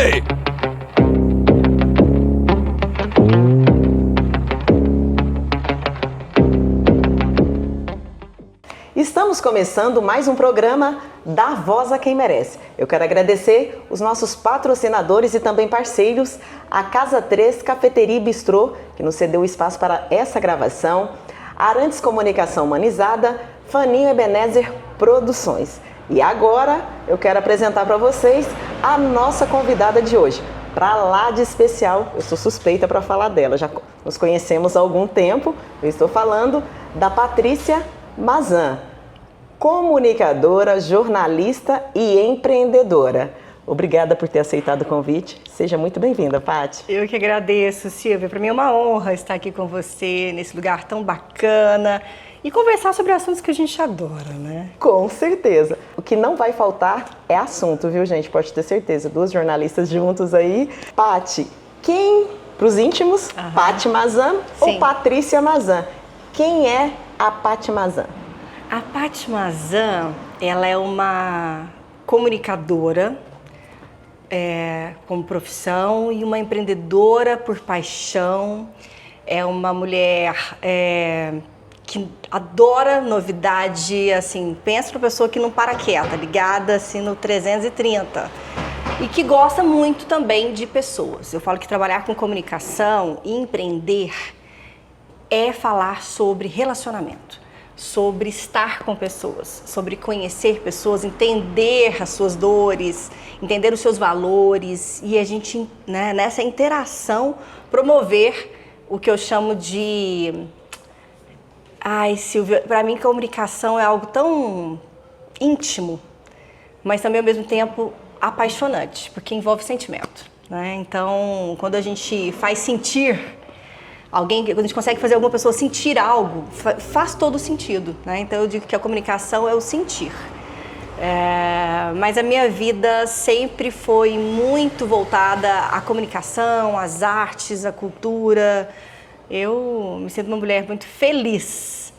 Hey! Estamos começando mais um programa Dá Voz a Quem Merece. Eu quero agradecer os nossos patrocinadores e também parceiros, a Casa 3 Cafeteria e Bistrô, que nos cedeu o espaço para essa gravação, a Arantes Comunicação Humanizada, Faninho Ebenezer Produções. E agora eu quero apresentar para vocês a nossa convidada de hoje. Para lá de especial, eu sou suspeita para falar dela, já nos conhecemos há algum tempo. Eu estou falando da Patrícia Mazan, comunicadora, jornalista e empreendedora. Obrigada por ter aceitado o convite. Seja muito bem-vinda, Paty. Eu que agradeço, Silvia. Para mim é uma honra estar aqui com você, nesse lugar tão bacana e conversar sobre assuntos que a gente adora, né? Com certeza. O que não vai faltar é assunto, viu, gente? Pode ter certeza. Duas jornalistas juntos aí. Paty, quem, para os íntimos, Paty Mazan ou Patrícia Mazan? Quem é a Paty Mazan? A Paty Mazan, ela é uma comunicadora como profissão e uma empreendedora por paixão. É uma mulher que adora novidade, assim, pensa numa pessoa que não para quieta, ligada assim no 330. E que gosta muito também de pessoas. Eu falo que trabalhar com comunicação e empreender é falar sobre relacionamento, sobre estar com pessoas, sobre conhecer pessoas, entender as suas dores, entender os seus valores e a gente, né, nessa interação, promover o que eu chamo de... Ai, Silvia, para mim comunicação é algo tão íntimo, mas também ao mesmo tempo apaixonante, porque envolve sentimento, né? Então, quando a gente faz sentir quando a gente consegue fazer alguma pessoa sentir algo, faz todo sentido, né? Então eu digo que a comunicação é o sentir. Mas a minha vida sempre foi muito voltada à comunicação, às artes, à cultura. Eu me sinto uma mulher muito feliz.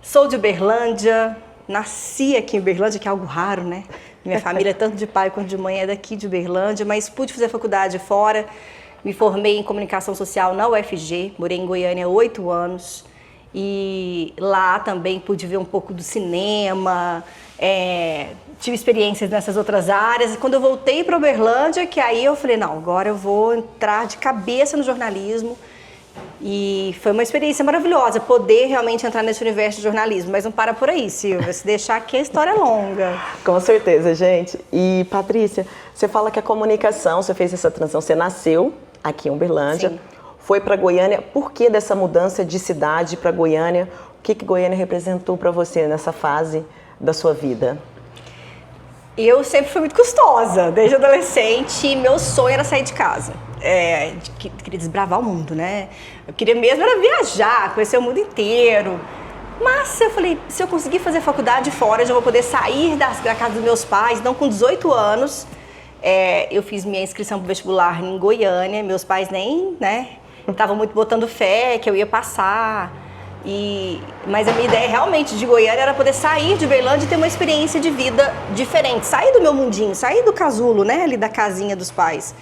Sou de Uberlândia, nasci aqui em Uberlândia, que é algo raro, né? Minha família, tanto de pai quanto de mãe, é daqui de Uberlândia, mas pude fazer faculdade fora. Me formei em comunicação social na UFG, morei em Goiânia há 8 anos e lá também pude ver um pouco do cinema, tive experiências nessas outras áreas. E quando eu voltei para Uberlândia, que aí eu falei, não, agora eu vou entrar de cabeça no jornalismo. E foi uma experiência maravilhosa poder realmente entrar nesse universo de jornalismo, mas não para por aí, Silvia, se deixar aqui a história é longa. Com certeza, gente. E Patrícia, você fala que a comunicação, você fez essa transição, você nasceu aqui em Uberlândia, sim, foi para Goiânia. Por que dessa mudança de cidade para Goiânia? O que Goiânia representou para você nessa fase da sua vida? Eu sempre fui muito custosa, desde adolescente, meu sonho era sair de casa. Queria desbravar o mundo, né? Eu queria mesmo era viajar, conhecer o mundo inteiro. Mas eu falei, se eu conseguir fazer faculdade fora, eu já vou poder sair da casa dos meus pais. Então, com 18 anos, eu fiz minha inscrição para o vestibular em Goiânia. Meus pais nem, né, estavam muito botando fé que eu ia passar. Mas a minha ideia realmente de Goiânia era poder sair de Uberlândia e ter uma experiência de vida diferente. Sair do meu mundinho, sair do casulo, né, ali da casinha dos pais.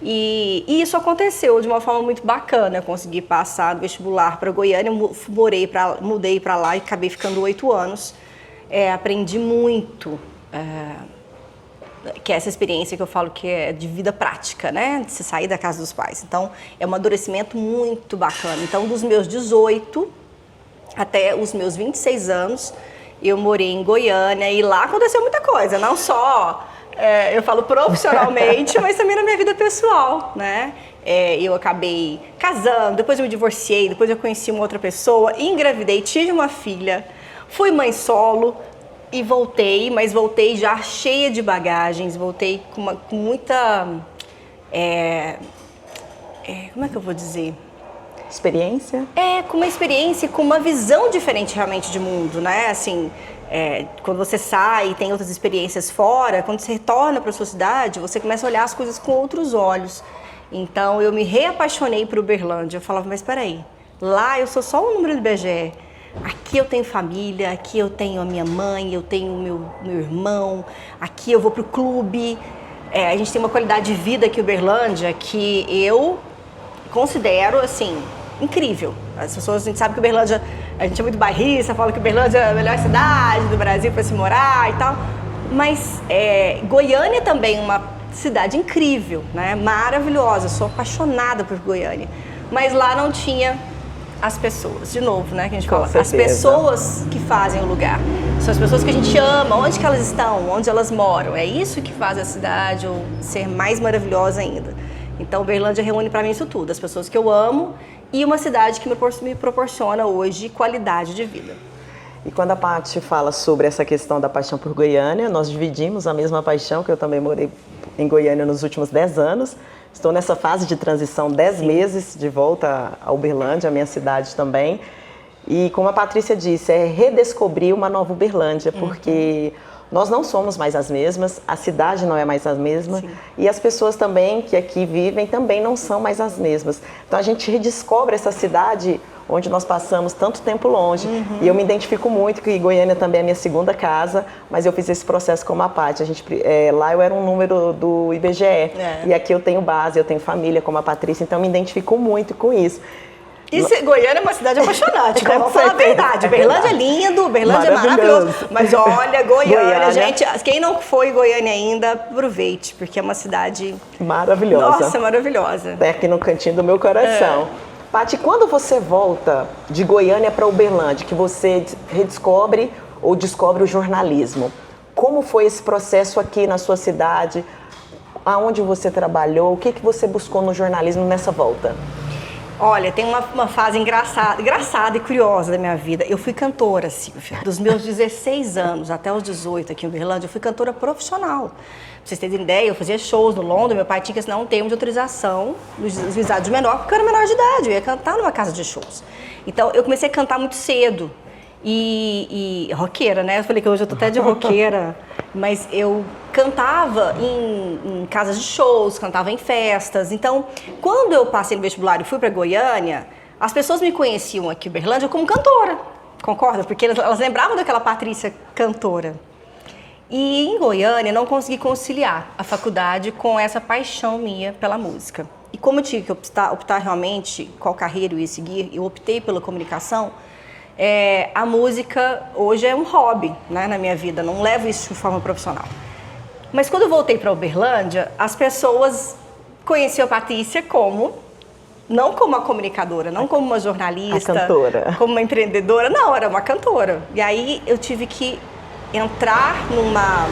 E isso aconteceu de uma forma muito bacana. Eu consegui passar do vestibular para Goiânia, mudei para lá e acabei ficando 8 anos. Aprendi muito, que é essa experiência que eu falo que é de vida prática, né? De se sair da casa dos pais. Então, é um amadurecimento muito bacana. Então, dos meus 18 até os meus 26 anos, eu morei em Goiânia e lá aconteceu muita coisa, não só... eu falo profissionalmente, mas também na minha vida pessoal, né? Eu acabei casando, depois eu me divorciei, depois eu conheci uma outra pessoa, engravidei, tive uma filha, fui mãe solo e voltei, mas voltei já cheia de bagagens, voltei com muita... como é que eu vou dizer? Experiência? Com uma experiência, com uma visão diferente realmente de mundo, né? Assim... quando você sai e tem outras experiências fora, quando você retorna para a sua cidade, você começa a olhar as coisas com outros olhos. Então, eu me reapaixonei por Uberlândia. Eu falava, mas espera aí, lá eu sou só um número do IBGE. Aqui eu tenho família, aqui eu tenho a minha mãe, eu tenho o meu irmão, aqui eu vou pro clube. a gente tem uma qualidade de vida aqui em Uberlândia que eu considero, assim, incrível. As pessoas, a gente sabe que Uberlândia, a gente é muito bairrista, fala que Uberlândia é a melhor cidade do Brasil para se morar e tal, mas Goiânia também é uma cidade incrível, né? Maravilhosa, sou apaixonada por Goiânia, mas lá não tinha as pessoas, de novo, né, que a gente fala, as pessoas que fazem o lugar, são as pessoas que a gente ama, onde que elas estão, onde elas moram, é isso que faz a cidade ser mais maravilhosa ainda. Então, Uberlândia reúne para mim isso tudo, as pessoas que eu amo e uma cidade que me proporciona hoje qualidade de vida. E quando a Paty fala sobre essa questão da paixão por Goiânia, nós dividimos a mesma paixão, que eu também morei em Goiânia nos últimos 10 anos. Estou nessa fase de transição, 10 meses de volta a Uberlândia, a minha cidade também. E como a Patrícia disse, é redescobrir uma nova Uberlândia, porque nós não somos mais as mesmas, a cidade não é mais a mesma, e as pessoas também que aqui vivem também não são mais as mesmas. Então a gente redescobre essa cidade onde nós passamos tanto tempo longe. E eu me identifico muito, que Goiânia também é minha segunda casa, mas eu fiz esse processo com a Paty. Lá eu era um número do IBGE, e aqui eu tenho base, eu tenho família como a Patrícia, então eu me identifico muito com isso. E Goiânia é uma cidade apaixonante, vamos falar a verdade. Uberlândia é lindo, Uberlândia é maravilhoso. Mas olha, Goiânia, gente, quem não foi em Goiânia ainda, aproveite, porque é uma cidade maravilhosa. Nossa, maravilhosa. É aqui no cantinho do meu coração. Paty, quando você volta de Goiânia para Uberlândia, que você redescobre ou descobre o jornalismo, como foi esse processo aqui na sua cidade? Aonde você trabalhou? O que você buscou no jornalismo nessa volta? Olha, tem uma fase engraçada e curiosa da minha vida. Eu fui cantora, Silvia. Dos meus 16 anos até os 18 aqui em Uberlândia, eu fui cantora profissional. Pra vocês terem ideia, eu fazia shows no Londres, meu pai tinha que assinar um termo de autorização dos visados de menor, porque eu era menor de idade, eu ia cantar numa casa de shows. Então, eu comecei a cantar muito cedo. E roqueira, né? Eu falei que hoje eu tô até de roqueira, mas eu cantava em casas de shows, cantava em festas. Então, quando eu passei no vestibular e fui para Goiânia, as pessoas me conheciam aqui em Uberlândia como cantora, concorda? Porque elas lembravam daquela Patrícia cantora. E em Goiânia, não consegui conciliar a faculdade com essa paixão minha pela música. E como eu tinha que optar realmente qual carreira eu ia seguir, eu optei pela comunicação. A música hoje é um hobby, né, na minha vida, não levo isso de forma profissional. Mas quando eu voltei para Uberlândia, as pessoas conheciam a Patrícia não como uma comunicadora, não como uma jornalista, como uma empreendedora, não, era uma cantora. E aí eu tive que entrar numa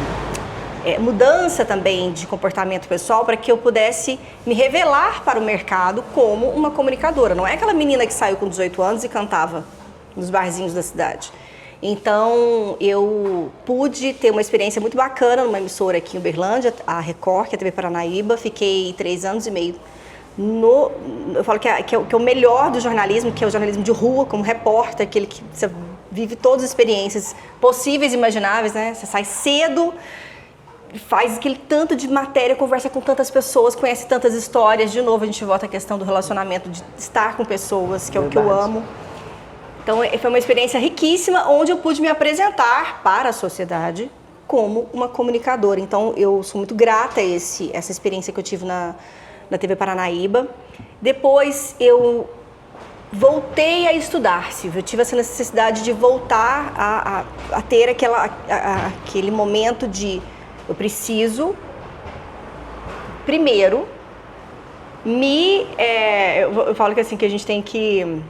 mudança também de comportamento pessoal para que eu pudesse me revelar para o mercado como uma comunicadora. Não é aquela menina que saiu com 18 anos e cantava nos barzinhos da cidade. Então, eu pude ter uma experiência muito bacana numa emissora aqui em Uberlândia, a Record, que é a TV Paranaíba. Fiquei 3 anos e meio eu falo que é o melhor do jornalismo, que é o jornalismo de rua, como repórter, aquele que você vive todas as experiências possíveis e imagináveis, né? Você sai cedo, faz aquele tanto de matéria, conversa com tantas pessoas, conhece tantas histórias. De novo, a gente volta à questão do relacionamento, de estar com pessoas, que é o que eu amo. Então, foi uma experiência riquíssima, onde eu pude me apresentar para a sociedade como uma comunicadora. Então, eu sou muito grata a essa experiência que eu tive na TV Paranaíba. Depois, eu voltei a estudar, Silvia. Eu tive essa necessidade de voltar a ter aquele momento de eu preciso, primeiro, eu falo que assim, que a gente tem que...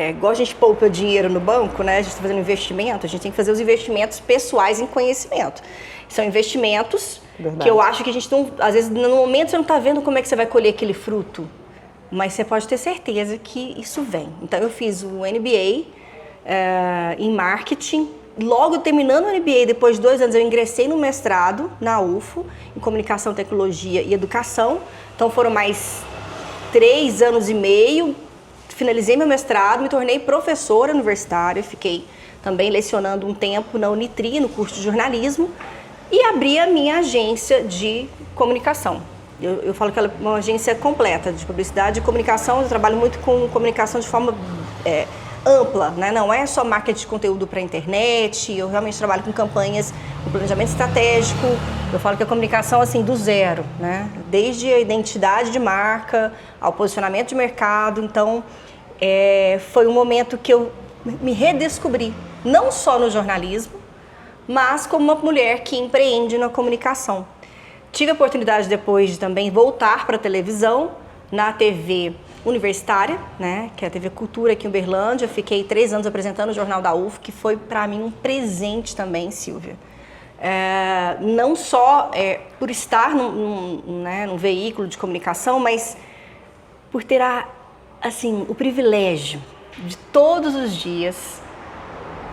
igual a gente poupa dinheiro no banco, né? A gente está fazendo investimento, a gente tem que fazer os investimentos pessoais em conhecimento. São investimentos que eu acho que a gente não... Às vezes, no momento, você não está vendo como é que você vai colher aquele fruto, mas você pode ter certeza que isso vem. Então, eu fiz o MBA em marketing. Logo terminando o MBA, depois de 2 anos, eu ingressei no mestrado na UFO, em comunicação, tecnologia e educação. Então, foram mais 3 anos e meio. Finalizei meu mestrado, me tornei professora universitária, fiquei também lecionando um tempo na Unitri, no curso de jornalismo, e abri a minha agência de comunicação. Eu falo que ela é uma agência completa de publicidade e comunicação. Eu trabalho muito com comunicação de forma ampla, né? Não é só marketing de conteúdo para a internet, eu realmente trabalho com campanhas, com planejamento estratégico, eu falo que a comunicação, assim, do zero, né? Desde a identidade de marca, ao posicionamento de mercado, então foi um momento que eu me redescobri, não só no jornalismo, mas como uma mulher que empreende na comunicação. Tive a oportunidade depois de também voltar para a televisão, na TV universitária, né, que é a TV Cultura aqui em Uberlândia. Fiquei 3 anos apresentando o Jornal da UF, que foi para mim um presente também, Silvia. Não só por estar num veículo de comunicação, mas por ter assim, o privilégio de todos os dias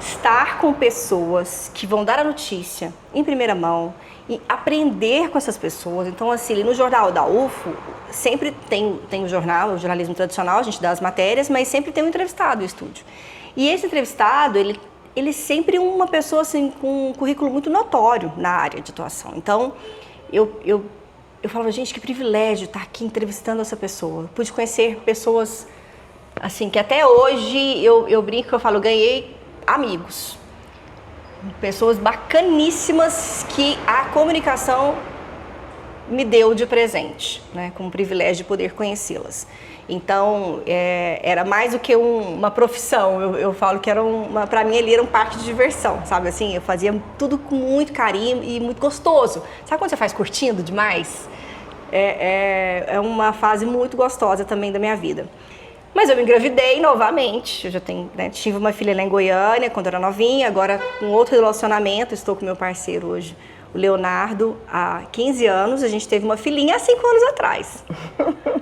estar com pessoas que vão dar a notícia em primeira mão e aprender com essas pessoas. Então, assim, no Jornal da UFO, sempre tem o jornal, o jornalismo tradicional, a gente dá as matérias, mas sempre tem um entrevistado no estúdio. E esse entrevistado, ele é sempre uma pessoa assim, com um currículo muito notório na área de atuação. Então, eu falava, gente, que privilégio estar aqui entrevistando essa pessoa. Eu pude conhecer pessoas, assim, que até hoje eu brinco, eu falo, ganhei amigos. Pessoas bacaníssimas que a comunicação me deu de presente, né, com o privilégio de poder conhecê-las. Então, era mais do que uma profissão. Eu falo que para mim, ele era um parque de diversão, sabe? Assim, eu fazia tudo com muito carinho e muito gostoso. Sabe quando você faz curtindo demais? É uma fase muito gostosa também da minha vida. Mas eu me engravidei novamente, eu já tive uma filha lá em Goiânia, quando eu era novinha, agora com outro relacionamento, estou com meu parceiro hoje, o Leonardo, há 15 anos, a gente teve uma filhinha há 5 anos atrás.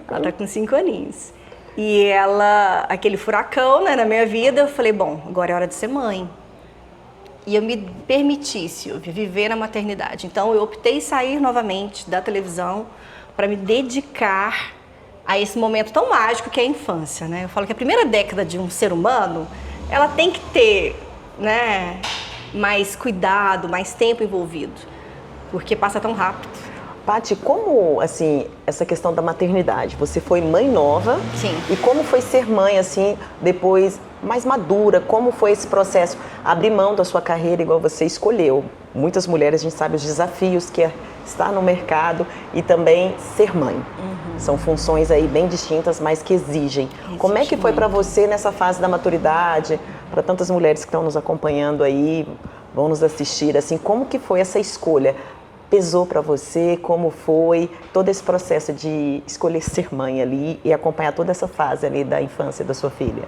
Ela está com 5 aninhos. E ela, aquele furacão, né, na minha vida, eu falei, bom, agora é hora de ser mãe. E eu me permiti, Silvia, viver na maternidade. Então eu optei sair novamente da televisão para me dedicar a esse momento tão mágico que é a infância, né? Eu falo que a primeira década de um ser humano, ela tem que ter, né, mais cuidado, mais tempo envolvido, porque passa tão rápido. Paty, como, assim, essa questão da maternidade? Você foi mãe nova. Sim. E como foi ser mãe, assim, depois, mais madura? Como foi esse processo? Abrir mão da sua carreira igual você escolheu. Muitas mulheres, a gente sabe os desafios que é estar no mercado e também ser mãe. São funções aí bem distintas, mas que exigem. Como é que foi para você nessa fase da maturidade? Para tantas mulheres que estão nos acompanhando aí, vão nos assistir, assim, como que foi essa escolha? Pesou para você? Como foi todo esse processo de escolher ser mãe ali e acompanhar toda essa fase ali da infância da sua filha?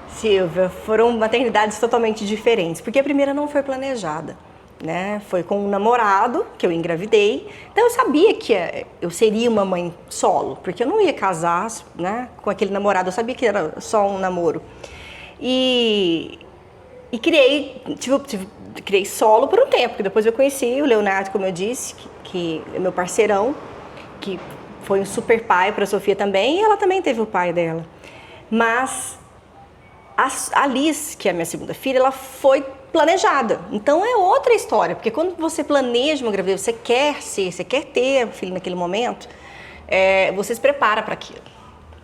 Silvia, foram maternidades totalmente diferentes, porque a primeira não foi planejada, né? Foi com um namorado que eu engravidei, então eu sabia que eu seria uma mãe solo, porque eu não ia casar, né, com aquele namorado, eu sabia que era só um namoro. E criei solo por um tempo, porque depois eu conheci o Leonardo, como eu disse, que é meu parceirão, que foi um super pai para a Sofia também, e ela também teve o pai dela. Mas a Liz, que é a minha segunda filha, ela foi planejada. Então é outra história, porque quando você planeja uma gravidez, você quer ter filho naquele momento, você se prepara para aquilo,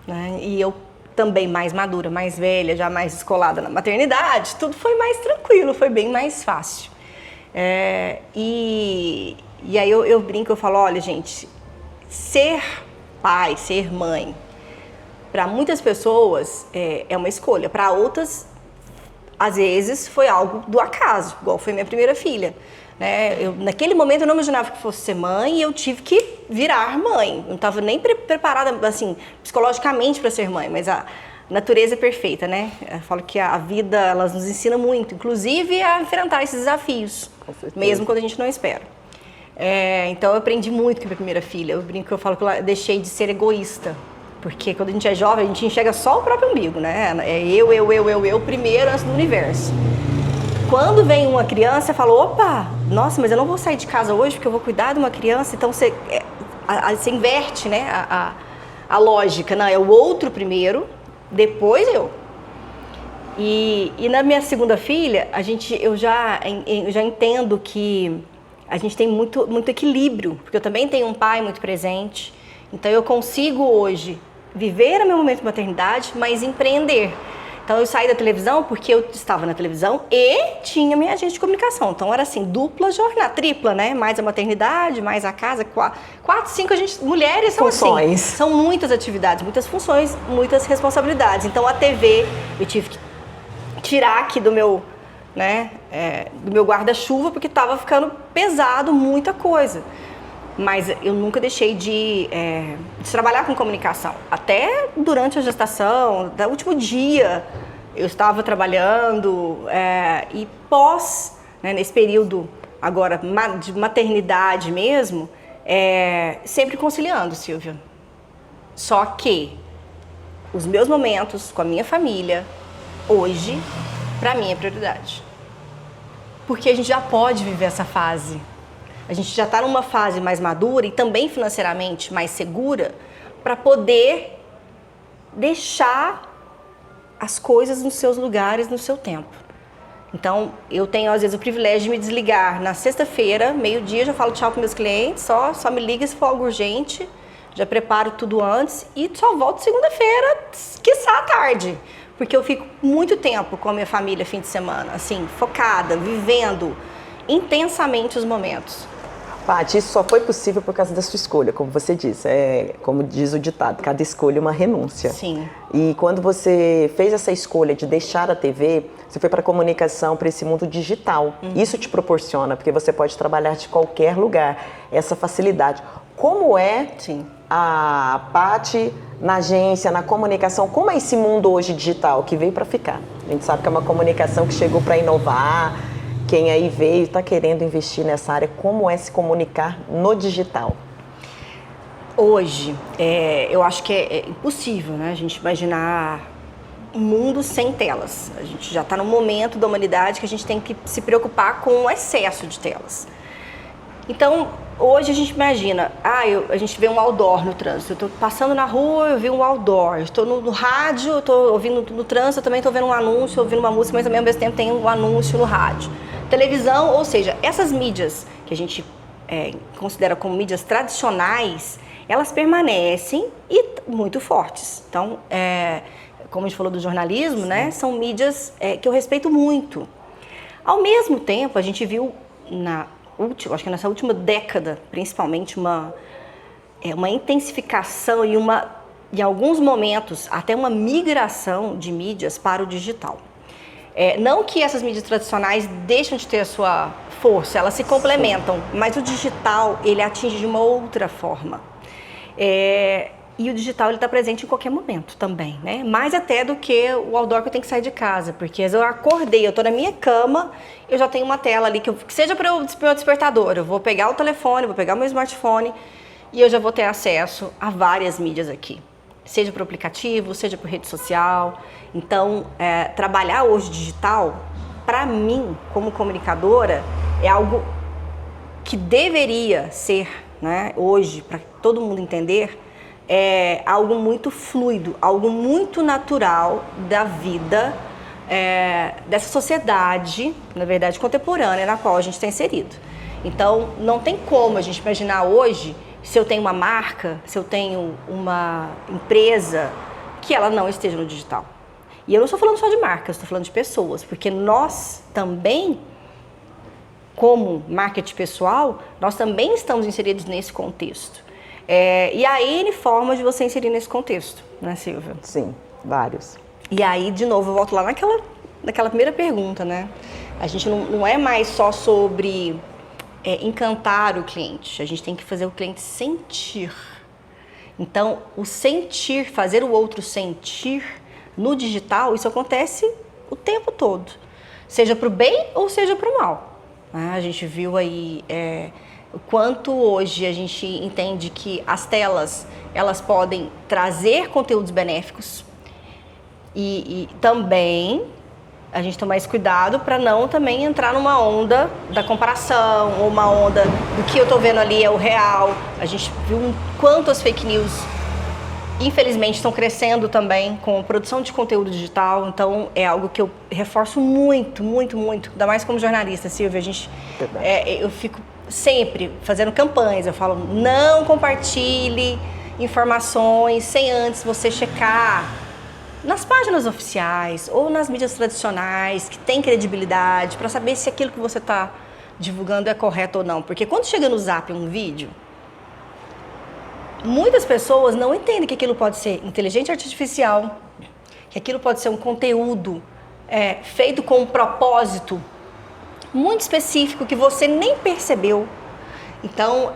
né? E eu também mais madura, mais velha, já mais descolada na maternidade, tudo foi mais tranquilo, foi bem mais fácil. E aí eu brinco, eu falo, olha, gente, ser pai, ser mãe, para muitas pessoas é uma escolha, para outras, às vezes, foi algo do acaso, igual foi minha primeira filha. Né? Naquele momento eu não imaginava que fosse ser mãe e eu tive que virar mãe. Eu não estava nem preparada assim, psicologicamente para ser mãe, mas a natureza é perfeita, né? Eu falo que a vida ela nos ensina muito, inclusive a enfrentar esses desafios, mesmo quando a gente não espera. Então eu aprendi muito com a minha primeira filha. Eu brinco, eu falo que eu deixei de ser egoísta, porque quando a gente é jovem a gente enxerga só o próprio umbigo, né? É eu primeiro antes do universo. Quando vem uma criança, você fala, opa, nossa, mas eu não vou sair de casa hoje porque eu vou cuidar de uma criança. Então você inverte, né, a lógica. Não, é o outro primeiro, depois eu. E na minha segunda filha, eu já entendo que a gente tem muito, muito equilíbrio, porque eu também tenho um pai muito presente. Então eu consigo hoje viver o meu momento de maternidade, mas empreender. Então eu saí da televisão porque eu estava na televisão e tinha minha agência de comunicação. Então era assim, dupla jornada, tripla, né? Mais a maternidade, mais a casa, quatro, cinco, mulheres são funções. Assim. São muitas atividades, muitas funções, muitas responsabilidades. Então a TV eu tive que tirar aqui do meu, né, do meu guarda-chuva porque estava ficando pesado, muita coisa. Mas eu nunca deixei de trabalhar com comunicação. Até durante a gestação, no último dia, eu estava trabalhando e pós, né, nesse período agora de maternidade mesmo, sempre conciliando, Silvia. Só que os meus momentos com a minha família, hoje, para mim é prioridade. Porque a gente já pode viver essa fase. A gente já está numa fase mais madura e também financeiramente mais segura para poder deixar as coisas nos seus lugares, no seu tempo. Então, eu tenho às vezes o privilégio de me desligar na sexta-feira, meio-dia, já falo tchau para meus clientes, só me liga se for algo urgente, já preparo tudo antes e só volto segunda-feira, quiçá à tarde. Porque eu fico muito tempo com a minha família fim de semana, assim, focada, vivendo intensamente os momentos. Paty, isso só foi possível por causa da sua escolha, como você disse. Como diz o ditado, cada escolha é uma renúncia. Sim. E quando você fez essa escolha de deixar a TV, você foi para a comunicação, para esse mundo digital. Isso te proporciona, porque você pode trabalhar de qualquer lugar, essa facilidade. Como é Sim. a Paty na agência, na comunicação? Como é esse mundo hoje digital que veio para ficar? A gente sabe que é uma comunicação que chegou para inovar. Quem aí veio está querendo investir nessa área, como é se comunicar no digital? Hoje, eu acho que é impossível, né, a gente imaginar um mundo sem telas. A gente já está num momento da humanidade que a gente tem que se preocupar com o excesso de telas. Então, hoje a gente imagina, a gente vê um outdoor no trânsito, eu estou passando na rua, eu vi um outdoor, estou no rádio, eu estou ouvindo no trânsito, eu também estou vendo um anúncio, ouvindo uma música, mas também ao mesmo tempo tem um anúncio no rádio. Televisão, ou seja, essas mídias que a gente considera como mídias tradicionais, elas permanecem e muito fortes. Então, como a gente falou do jornalismo, né, são mídias que eu respeito muito. Ao mesmo tempo, a gente viu acho que nessa última década, principalmente, uma intensificação e em alguns momentos, até uma migração de mídias para o digital. Não que essas mídias tradicionais deixam de ter a sua força, elas se complementam, mas o digital, ele atinge de uma outra forma. E o digital, ele está presente em qualquer momento também, né? Mais até do que o outdoor que eu tenho que sair de casa, porque às vezes eu acordei, eu estou na minha cama, eu já tenho uma tela ali, que seja para o meu despertador, eu vou pegar o telefone, vou pegar o meu smartphone e eu já vou ter acesso a várias mídias aqui. Seja por aplicativo, seja por rede social. Então, trabalhar hoje digital, para mim, como comunicadora, é algo que deveria ser, né, hoje, para todo mundo entender, algo muito fluido, algo muito natural da vida, dessa sociedade, na verdade, contemporânea, na qual a gente está inserido. Então, não tem como a gente imaginar hoje, se eu tenho uma marca, se eu tenho uma empresa, que ela não esteja no digital. E eu não estou falando só de marcas, estou falando de pessoas, porque nós também, como marketing pessoal, nós também estamos inseridos nesse contexto. E há N formas de você inserir nesse contexto, né, Silvia? Sim, vários. E aí, de novo, eu volto lá naquela primeira pergunta, né? A gente não é mais só sobre encantar o cliente, a gente tem que fazer o cliente sentir. Então, o sentir, fazer o outro sentir no digital, isso acontece o tempo todo, seja para o bem ou seja para o mal. A gente viu aí o quanto hoje a gente entende que as telas, elas podem trazer conteúdos benéficos e também a gente tomar esse cuidado para não também entrar numa onda da comparação ou uma onda do que eu estou vendo ali é o real. A gente viu quanto as fake news, infelizmente, estão crescendo também com a produção de conteúdo digital. Então, é algo que eu reforço muito, muito, muito. Ainda mais como jornalista, Silvia. Eu fico sempre fazendo campanhas. Eu falo, não compartilhe informações sem antes você checar nas páginas oficiais ou nas mídias tradicionais que tem credibilidade para saber se aquilo que você está divulgando é correto ou não. Porque quando chega no Zap um vídeo, muitas pessoas não entendem que aquilo pode ser inteligência artificial, que aquilo pode ser um conteúdo feito com um propósito muito específico que você nem percebeu. Então,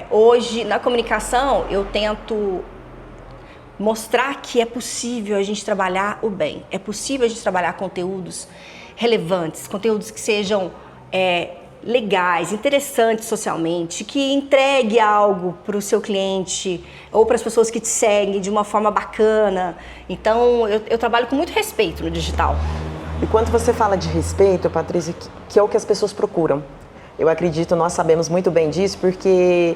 hoje na comunicação eu tento mostrar que é possível a gente trabalhar o bem, é possível a gente trabalhar conteúdos relevantes, conteúdos que sejam legais, interessantes socialmente, que entregue algo para o seu cliente ou para as pessoas que te seguem de uma forma bacana. Então, eu trabalho com muito respeito no digital. E quando você fala de respeito, Patrícia, que é o que as pessoas procuram, eu acredito, nós sabemos muito bem disso, porque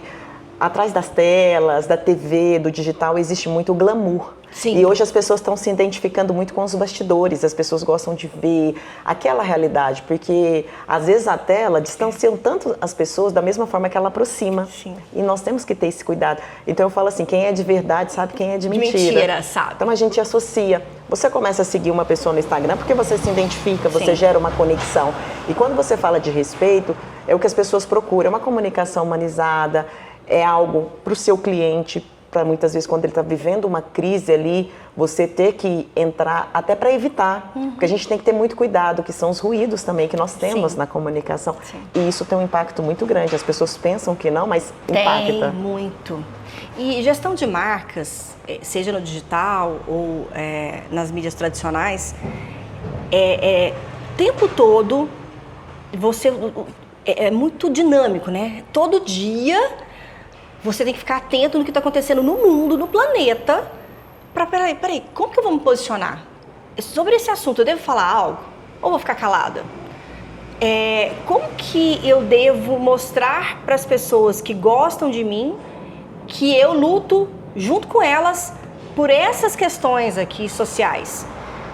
atrás das telas, da TV, do digital, existe muito glamour. Sim. E hoje as pessoas estão se identificando muito com os bastidores, as pessoas gostam de ver aquela realidade, porque às vezes a tela distancia tanto as pessoas da mesma forma que ela aproxima. Sim. E nós temos que ter esse cuidado. Então eu falo assim, quem é de verdade sabe quem é de mentira. De mentira, sabe. Então a gente associa. Você começa a seguir uma pessoa no Instagram porque você se identifica, você Sim. gera uma conexão. E quando você fala de respeito, é o que as pessoas procuram, é uma comunicação humanizada, é algo para o seu cliente, para muitas vezes quando ele está vivendo uma crise ali, você ter que entrar até para evitar, porque a gente tem que ter muito cuidado, que são os ruídos também que nós temos Sim. na comunicação. Sim. E isso tem um impacto muito grande, as pessoas pensam que não, mas impacta. Tem muito. E gestão de marcas, seja no digital ou nas mídias tradicionais, o tempo todo você é muito dinâmico, né? Todo dia você tem que ficar atento no que está acontecendo no mundo, no planeta, para peraí, como que eu vou me posicionar? Sobre esse assunto, eu devo falar algo? Ou vou ficar calada? Como que eu devo mostrar para as pessoas que gostam de mim que eu luto junto com elas por essas questões aqui sociais?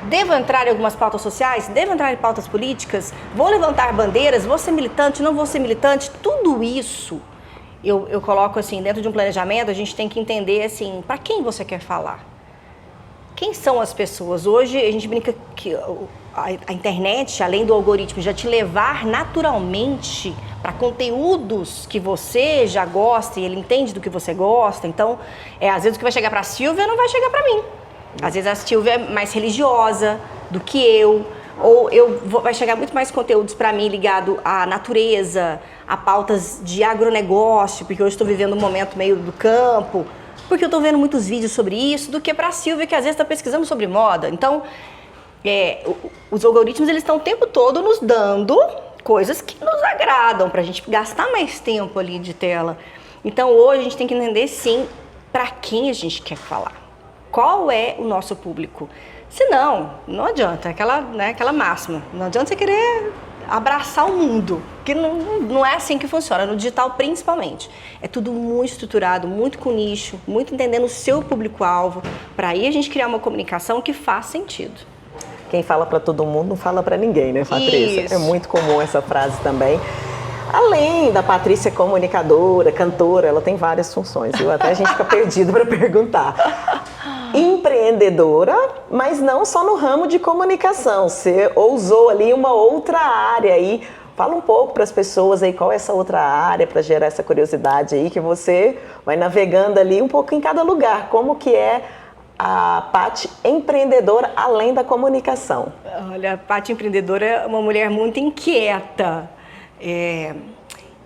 Devo entrar em algumas pautas sociais? Devo entrar em pautas políticas? Vou levantar bandeiras? Vou ser militante? Não vou ser militante? Tudo isso eu coloco assim, dentro de um planejamento, a gente tem que entender assim, para quem você quer falar? Quem são as pessoas? Hoje a gente brinca que a internet, além do algoritmo já te levar naturalmente para conteúdos que você já gosta e ele entende do que você gosta, então às vezes o que vai chegar para a Silvia não vai chegar para mim. Às vezes a Silvia é mais religiosa do que eu, ou vai chegar muito mais conteúdos para mim ligado à natureza, a pautas de agronegócio, porque hoje estou vivendo um momento meio do campo, porque eu estou vendo muitos vídeos sobre isso, do que para a Silvia, que às vezes está pesquisando sobre moda. Então, os algoritmos eles estão o tempo todo nos dando coisas que nos agradam, para a gente gastar mais tempo ali de tela. Então, hoje a gente tem que entender, sim, para quem a gente quer falar. Qual é o nosso público? Senão, não adianta, aquela máxima, não adianta você querer abraçar o mundo, que não é assim que funciona, no digital principalmente. É tudo muito estruturado, muito com nicho, muito entendendo o seu público-alvo, para aí a gente criar uma comunicação que faz sentido. Quem fala para todo mundo não fala para ninguém, né, Patrícia? Isso. É muito comum essa frase também. Além da Patrícia comunicadora, cantora, ela tem várias funções, viu? Até a gente fica perdido para perguntar. Empreendedora, mas não só no ramo de comunicação. Você ousou ali uma outra área aí. Fala um pouco para as pessoas aí qual é essa outra área para gerar essa curiosidade aí, que você vai navegando ali um pouco em cada lugar. Como que é a Paty empreendedora além da comunicação? Olha, a Paty empreendedora é uma mulher muito inquieta.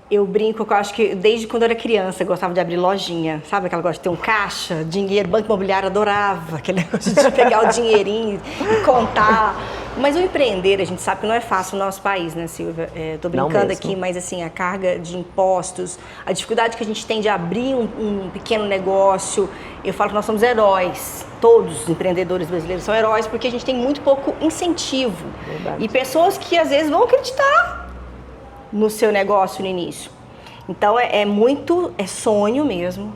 Eu brinco que eu acho que desde quando eu era criança eu gostava de abrir lojinha, sabe? Aquela gosta de ter um caixa, dinheiro, banco imobiliário, adorava aquele negócio de pegar o dinheirinho e contar. Mas o empreender, a gente sabe que não é fácil no nosso país, né, Silvia? Tô brincando aqui, mas assim, a carga de impostos, a dificuldade que a gente tem de abrir um pequeno negócio, eu falo que nós somos heróis. Todos os empreendedores brasileiros são heróis porque a gente tem muito pouco incentivo. Verdade. E pessoas que às vezes vão acreditar no seu negócio no início. Então é sonho mesmo,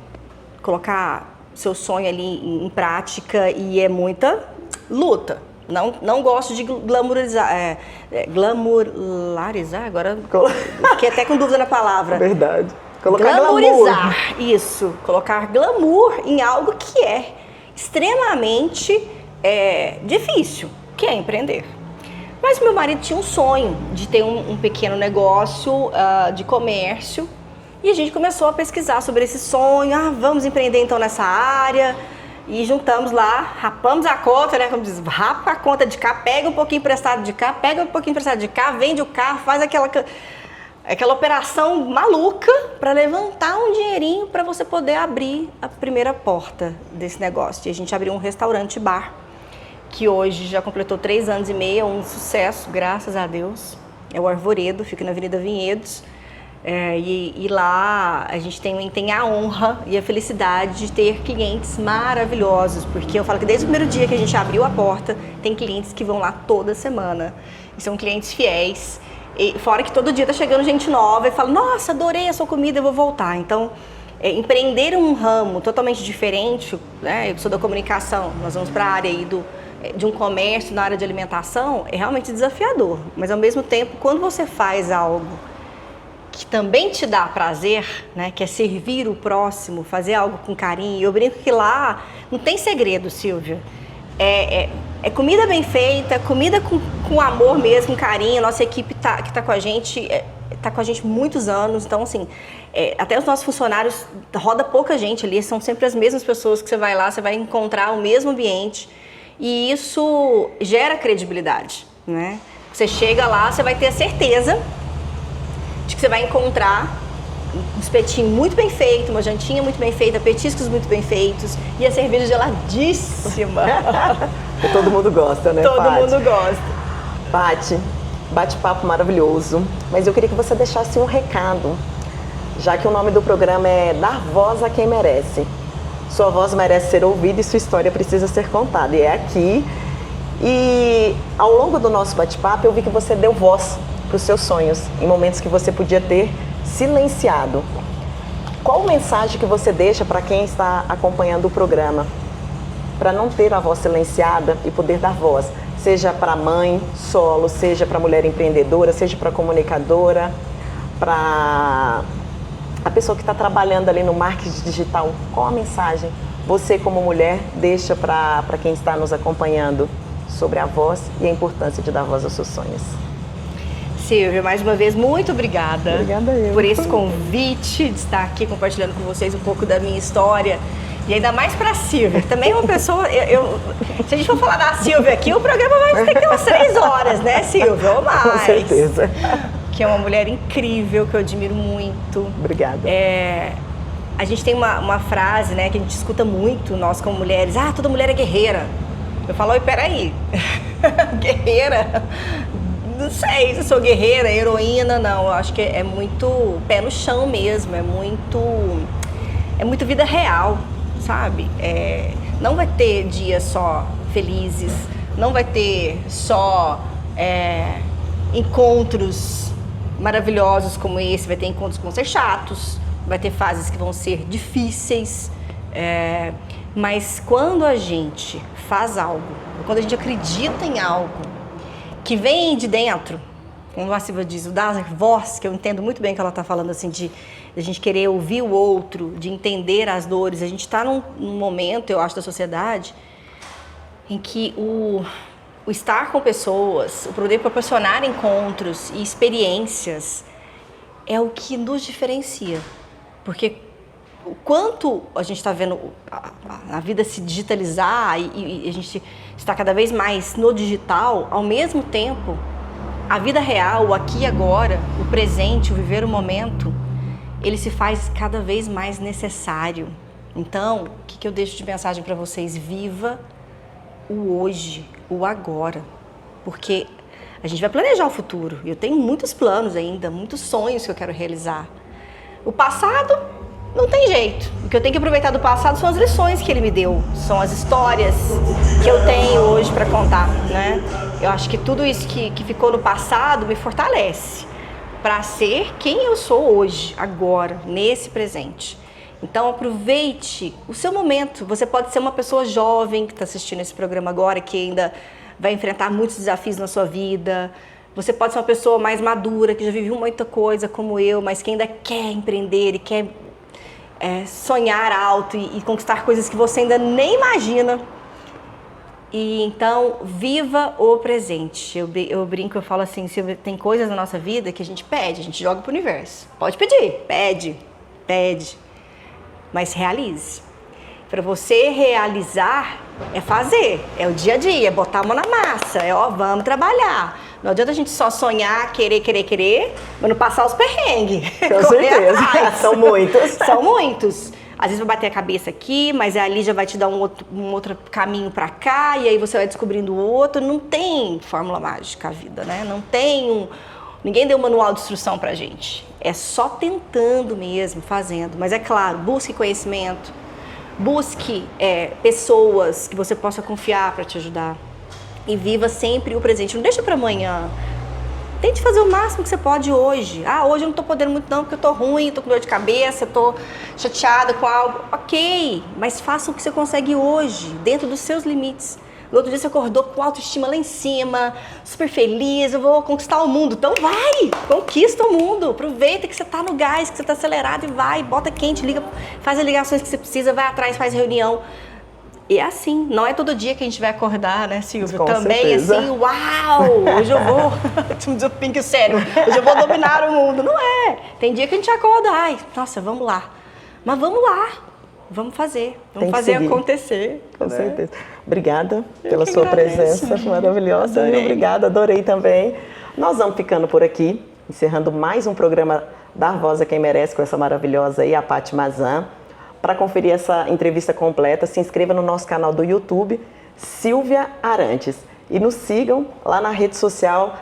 colocar seu sonho ali em prática e é muita luta. Não gosto de glamorizar, glamorizar, agora fiquei até com dúvida na palavra. Verdade. Colocar glamorizar, glamour. isso, colocar glamour em algo que é extremamente difícil, que é empreender. Mas meu marido tinha um sonho de ter um pequeno negócio de comércio e a gente começou a pesquisar sobre esse sonho. Vamos empreender então nessa área. E juntamos lá, rapamos a conta, né? Como diz, rapa a conta de cá, pega um pouquinho emprestado de cá, pega um pouquinho emprestado de cá, vende o carro, faz aquela operação maluca para levantar um dinheirinho para você poder abrir a primeira porta desse negócio. E a gente abriu um restaurante-bar, que hoje já completou 3 anos e meio, um sucesso, graças a Deus. É o Arvoredo, fica na Avenida Vinhedos. E lá a gente tem a honra e a felicidade de ter clientes maravilhosos, porque eu falo que desde o primeiro dia que a gente abriu a porta, tem clientes que vão lá toda semana, e são clientes fiéis, e fora que todo dia tá chegando gente nova e fala, nossa, adorei a sua comida, eu vou voltar. Então, empreender um ramo totalmente diferente, né? Eu sou da comunicação, nós vamos para a área aí de um comércio na área de alimentação, é realmente desafiador, mas ao mesmo tempo, quando você faz algo que também te dá prazer, né, que é servir o próximo, fazer algo com carinho. Eu brinco que lá não tem segredo, Silvia. É comida bem feita, comida com amor mesmo, com carinho. Nossa equipe que tá com a gente, tá com a gente muitos anos. Então, assim, até os nossos funcionários, roda pouca gente ali, são sempre as mesmas pessoas que você vai lá, você vai encontrar o mesmo ambiente. E isso gera credibilidade, né? Você chega lá, você vai ter a certeza de que você vai encontrar um espetinho muito bem feito, uma jantinha muito bem feita, petiscos muito bem feitos e a cerveja geladíssima. Que todo mundo gosta, né, Todo Paty? mundo gosta. Paty, bate-papo maravilhoso, mas eu queria que você deixasse um recado, já que o nome do programa é Dar Voz a Quem Merece. Sua voz merece ser ouvida e sua história precisa ser contada, e é aqui. E ao longo do nosso bate-papo eu vi que você deu voz para os seus sonhos, em momentos que você podia ter silenciado. Qual mensagem que você deixa para quem está acompanhando o programa? Para não ter a voz silenciada e poder dar voz, seja para a mãe solo, seja para a mulher empreendedora, seja para a comunicadora, para a pessoa que está trabalhando ali no marketing digital. Qual a mensagem você, como mulher, deixa para quem está nos acompanhando sobre a voz e a importância de dar voz aos seus sonhos? Silvia, mais uma vez, muito obrigada. Obrigada eu. Por esse convite de estar aqui compartilhando com vocês um pouco da minha história. E ainda mais para a Silvia, que também é uma pessoa... se a gente for falar da Silvia aqui, o programa vai ter que ter umas 3 horas, né, Silvia? Ou mais. Com certeza. Que é uma mulher incrível, que eu admiro muito. Obrigada. A gente tem uma frase, né, que a gente escuta muito, nós como mulheres. Toda mulher é guerreira. Eu falo, oi, peraí. Guerreira? Não sei se eu sou guerreira, heroína, não. Eu acho que é muito pé no chão mesmo, é muito vida real, sabe? Não vai ter dias só felizes, não vai ter só encontros maravilhosos como esse, vai ter encontros que vão ser chatos, vai ter fases que vão ser difíceis, mas quando a gente faz algo, quando a gente acredita em algo que vem de dentro, como a Silvia diz, o dar voz, que eu entendo muito bem que ela está falando assim, de a gente querer ouvir o outro, de entender as dores. A gente está num momento, eu acho, da sociedade em que o estar com pessoas, o poder proporcionar encontros e experiências é o que nos diferencia. Porque o quanto a gente está vendo a vida se digitalizar e a gente está cada vez mais no digital, ao mesmo tempo, a vida real, o aqui e agora, o presente, o viver o momento, ele se faz cada vez mais necessário. Então, o que eu deixo de mensagem para vocês? Viva o hoje, o agora, porque a gente vai planejar o futuro. Eu tenho muitos planos ainda, muitos sonhos que eu quero realizar. O passado não tem jeito. O que eu tenho que aproveitar do passado são as lições que ele me deu, são as histórias que eu tenho hoje para contar, né? Eu acho que tudo isso que ficou no passado me fortalece para ser quem eu sou hoje, agora, nesse presente. Então aproveite o seu momento. Você pode ser uma pessoa jovem que está assistindo esse programa agora, que ainda vai enfrentar muitos desafios na sua vida. Você pode ser uma pessoa mais madura, que já viveu muita coisa como eu, mas que ainda quer empreender e quer sonhar alto e conquistar coisas que você ainda nem imagina. E então, viva o presente. Eu brinco, eu falo assim, se tem coisas na nossa vida que a gente pede, a gente joga pro universo. Pode pedir, pede, mas realize. Para você realizar, é fazer, é o dia a dia, é botar a mão na massa, vamos trabalhar. Não adianta a gente só sonhar, querer, mas não passar os perrengues. Com certeza, são muitos. São muitos. Às vezes vai bater a cabeça aqui, mas ali já vai te dar um outro caminho para cá, e aí você vai descobrindo o outro. Não tem fórmula mágica a vida, né? Não tem ninguém deu um manual de instrução pra gente. É só tentando mesmo, fazendo. Mas é claro, busque conhecimento, busque pessoas que você possa confiar para te ajudar. E viva sempre o presente. Não deixa para amanhã. Tente fazer o máximo que você pode hoje. Hoje eu não tô podendo muito não, porque eu tô ruim, tô com dor de cabeça, tô chateada com algo. Ok, mas faça o que você consegue hoje, dentro dos seus limites. No outro dia você acordou com autoestima lá em cima, super feliz, eu vou conquistar o mundo. Então vai, conquista o mundo. Aproveita que você tá no gás, que você tá acelerado e vai, bota quente, liga, faz as ligações que você precisa, vai atrás, faz reunião. E é assim, não é todo dia que a gente vai acordar, né, Silvia? Com também certeza. Assim, uau, hoje eu vou, o Pink sério, hoje eu vou dominar o mundo. Não é, tem dia que a gente acorda, nossa, vamos lá. Mas vamos lá, vamos fazer acontecer. Com certeza. Obrigada pela sua presença maravilhosa. Adorei. Obrigada, adorei também. Nós vamos ficando por aqui, encerrando mais um programa Dar Voz a Quem Merece com essa maravilhosa aí, a Paty Mazan. Para conferir essa entrevista completa, se inscreva no nosso canal do YouTube, Silvia Arantes. E nos sigam lá na rede social,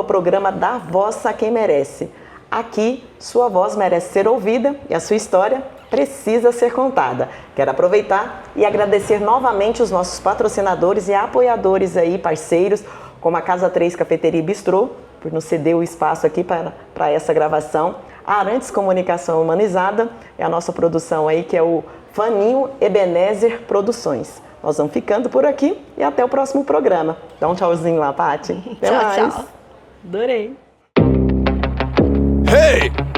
@programa Dar Voz a Quem Merece. Aqui, sua voz merece ser ouvida e a sua história precisa ser contada. Quero aproveitar e agradecer novamente os nossos patrocinadores e apoiadores aí, parceiros, como a Casa 3 Cafeteria e Bistrô, por nos ceder o espaço aqui para essa gravação. A Arantes Comunicação Humanizada é a nossa produção aí, que é o Faninho Ebenezer Produções. Nós vamos ficando por aqui e até o próximo programa. Dá um tchauzinho lá, Paty. Até mais. Tchau. Adorei. Hey!